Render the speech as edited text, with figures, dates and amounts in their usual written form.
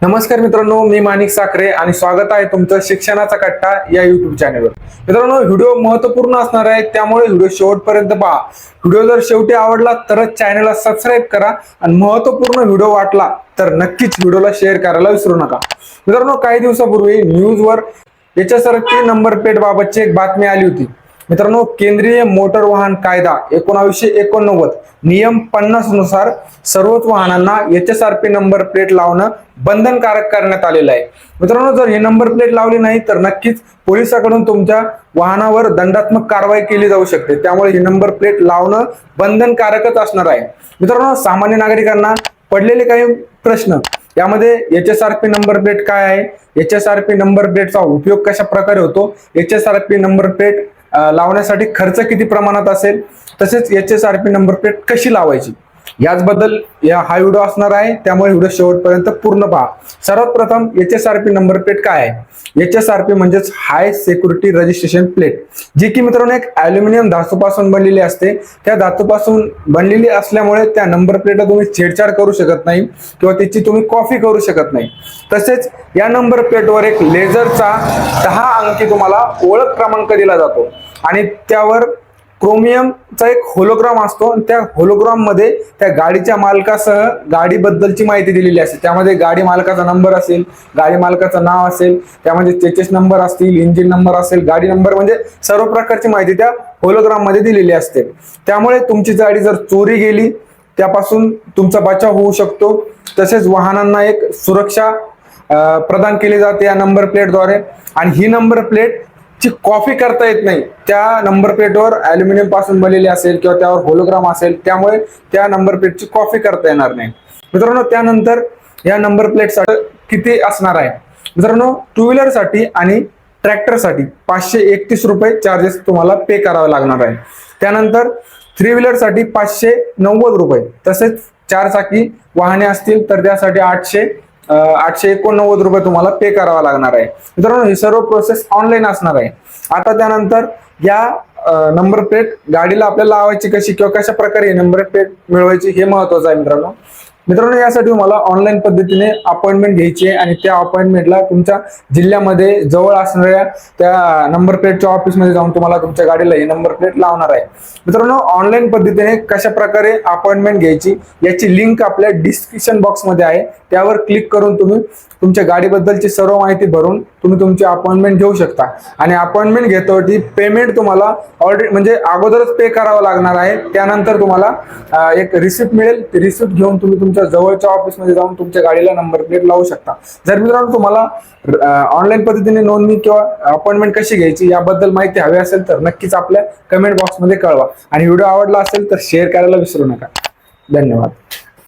नमस्कार मित्रांनो, मी माणिक साखरे आणि स्वागत आहे तुमचं शिक्षणाचा कट्टा या युट्यूब चॅनलवर। मित्रांनो, व्हिडिओ महत्त्वपूर्ण असणार आहे, त्यामुळे व्हिडिओ शेवटपर्यंत पहा। व्हिडिओ जर शेवटी आवडला तर चॅनलला सबस्क्राइब करा आणि महत्त्वपूर्ण व्हिडिओ वाटला तर नक्कीच व्हिडिओला शेअर करायला विसरू नका। मित्रांनो, काही दिवसापूर्वी न्यूजवर याच्यासारखी नंबर प्लेट बाबतची एक बातमी आली होती। मित्रांनो, केंद्रीय मोटर वाहन कायदा 1989 नियम 50 नुसार सर्वच वाहनांना HSRP नंबर प्लेट लावणं बंधनकारक करण्यात आलेलं आहे। मित्रांनो, जर ही नंबर प्लेट लावली नाही तर नक्कीच पोलिसांकडून तुमच्या वाहनावर दंडात्मक कारवाई केली जाऊ शकते, त्यामुळे ही नंबर प्लेट लावणं बंधनकारकच असणार आहे। मित्रांनो, सामान्य नागरिकांना पडलेले काही प्रश्न यामध्ये HSRP नंबर प्लेट काय आहे, HSRP नंबर प्लेटचा उपयोग कशा प्रकारे होतो, HSRP नंबर प्लेट लावण्यासाठी खर्च किती प्रमाणात असेल, तसेच HSRP नंबर प्लेट कशी लावायची याचबद्दल हा व्हिडिओ असणार आहे, त्यामुळे व्हिडिओ शेवटपर्यंत पूर्ण पहा। सर्वात प्रथम HSRP नंबर प्लेट काय आहे। HSRP म्हणजेच हाय सिक्युरिटी रजिस्ट्रेशन प्लेट, जी की मित्रांनो एक ॲल्युमिनियम धातूपासून बनलेली असते। त्या धातूपासून बनलेली असल्यामुळे त्या नंबर प्लेटला तुम्ही छेडछाड करू शकत नाही किंवा त्याची तुम्ही कॉपी करू शकत नाही। तसेच या नंबर प्लेटवर एक लेझरचा 10 अंकी तुम्हाला ओळख क्रमांक दिला जातो आणि त्यावर क्रोमियमचा एक होलोग्राम असतो। त्या होलोग्राम मध्ये त्या गाडीच्या मालकासह गाडीबद्दलची माहिती दिलेली असते। त्यामध्ये गाडी मालकाचा नंबर असेल, गाडी मालकाचं नाव असेल, त्यामध्ये चेसिस नंबर असतील, इंजिन नंबर असेल, गाडी नंबर म्हणजे सर्व प्रकारची माहिती त्या होलोग्राम मध्ये दिलेली असते। त्यामुळे तुमची गाडी जर चोरी गेली त्यापासून तुमचा बचाव होऊ शकतो। तसेच वाहनांना एक सुरक्षा प्रदान केली जाते या नंबर प्लेटद्वारे। आणि ही नंबर प्लेट ची कॉपी करता येत नाही, त्या नंबर प्लेटवर ॲल्युमिनियम पासून बनलेली असेल किंवा त्यावर होलोग्राम असेल, त्यामुळे त्या नंबर प्लेटची कॉपी करता येणार नाही। मित्रांनो, त्यानंतर या नंबर प्लेटसाठी किती असणार आहे। मित्रांनो, टू व्हीलर साठी आणि ट्रॅक्टर साठी 531 रुपये चार्जेस तुम्हाला पे करावे लागणार आहे। त्यानंतर थ्री व्हीलर साठी 590 रुपये, तसेच 4 चाकी वाहने असतील तर त्यासाठी 889 रुपये तुम्हाला पे करावा लागणार आहे। मित्रांनो, ही सर्व प्रोसेस ऑनलाईन असणार आहे। आता त्यानंतर या नंबर प्लेट गाडीला आपल्याला लावायची कशी किंवा कशा प्रकारे नंबर प्लेट मिळवायची हे महत्त्वाचं आहे। मित्रांनो, यासाठी तुम्हाला ऑनलाईन पद्धतीने अपॉइंटमेंट घ्यायची आहे आणि त्या अपॉइंटमेंटला तुमच्या जिल्ह्यामध्ये जवळ असणाऱ्या त्या नंबर प्लेटच्या ऑफिसमध्ये जाऊन तुम्हाला तुमच्या गाडीला ही नंबर प्लेट लावणार आहे। मित्रांनो, ऑनलाईन पद्धतीने कशा प्रकारे अपॉइंटमेंट घ्यायची याची लिंक आपल्या डिस्क्रिप्शन बॉक्समध्ये आहे, त्यावर क्लिक करून तुम्ही तुमच्या गाडीबद्दलची सर्व माहिती भरून तुम्ही तुमची अपॉइंटमेंट घेऊ शकता। आणि अपॉइंटमेंट घेताना पेमेंट तुम्हाला ऑलरेडी म्हणजे अगोदरच पे करावं लागणार आहे। त्यानंतर तुम्हाला एक रिसिप्ट मिळेल, ती रिसिप्ट घेऊन तुम्ही तुमच्या जवळच्या ऑफिसमध्ये जाऊन तुमच्या गाडीला नंबर प्लेट लावू शकता। जर मित्रांनो तुम्हाला ऑनलाईन पद्धतीने नोंदणी किंवा अपॉइंटमेंट कशी घ्यायची याबद्दल माहिती हवी असेल तर नक्कीच आपल्या कमेंट बॉक्समध्ये कळवा आणि व्हिडिओ आवडला असेल तर शेअर करायला विसरू नका। धन्यवाद।